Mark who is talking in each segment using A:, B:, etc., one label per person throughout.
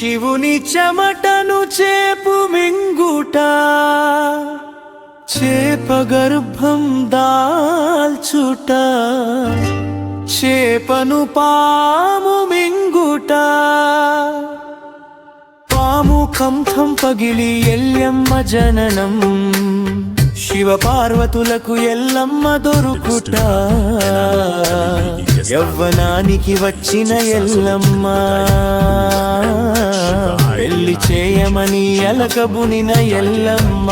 A: శివుని చెమటను చేపు మింగుట చేప గర్భం దాల్చుట చేపను పాము మింగుట పాము కంఠం పగిలి ఎల్లమ్మ జననం శివ పార్వతులకు ఎల్లమ్మ దొరుకుట యవ్వనానికి వచ్చిన ఎల్లమ్మ పెళ్లి చేయమని ఎలకబునిన ఎల్లమ్మ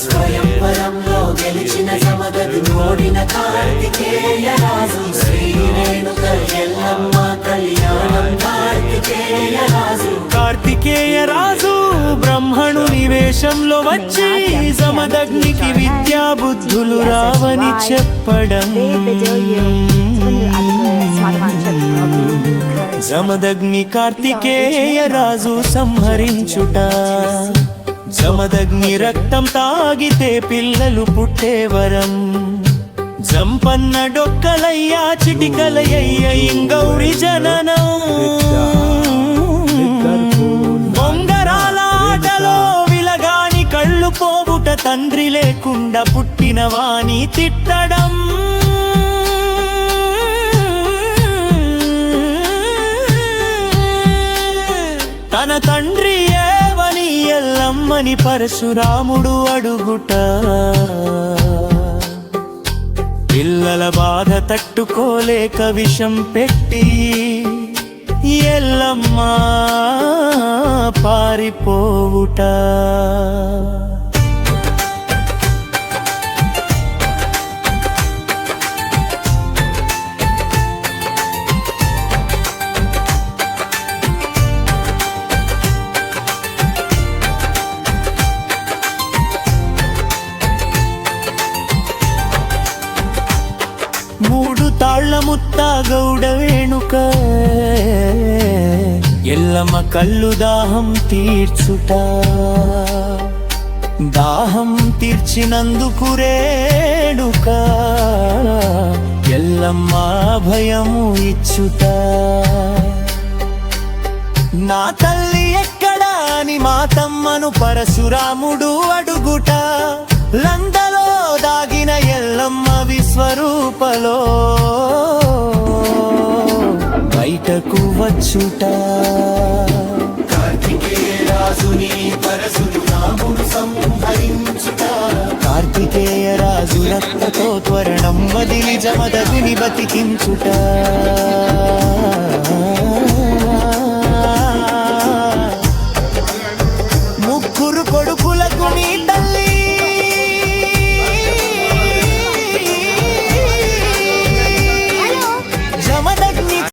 A: స్వయంవరంలో గెలిచిన సమగదు ఓడిన కార్తికేయ రాజు శ్రీ రేణుక ఎల్లమ్మ కళ్యాణం కార్తికేయ రాజు కార్తికేయ రాజు బ్రహ్మణుని వేషంలో వచ్చి సమదగ్నికి విద్యా బుద్ధులు రావని చెప్పడం జమదగ్ని కార్తికేయ రాజు సంహరించుట జమదగ్ని రక్తం తాగితే పిల్లలు పుట్టేవరం జంపన్న డొక్కలయ్యా చిటికలయ్య ఇంగౌరి జననం బొంగరాల ఆటలో విలగాని కళ్ళు పోవుట తండ్రి లేకుండా పుట్టిన వాణి తిట్టడం తన తండ్రి ఏవని ఎల్లమ్మని పరశురాముడు అడుగుట పిల్లల బాధ తట్టుకోలేక విషం పెట్టి ఎల్లమ్మ పారిపోవుట మూడు తాళ్ల ముత్త గౌడ వేణుక ఎల్లమ్మ కళ్ళు దాహం తీర్చుట దాహం తీర్చినందుకు రేణుక ఎల్లమ్మ భయము ఇచ్చుట నా తల్లి ఎక్కడా అని మా తమ్మను పరశురాముడు అడుగుట లందలో దాగిన ఎల్లమ్మ విశ్వరూపలో బయటకు వచ్చుట కార్తికేయ రాజుని పరశురాముడు సంహరించుట కార్తికేయ రాజు రక్తతో త్వరణం వదిలి జమదగ్ని బతికించుట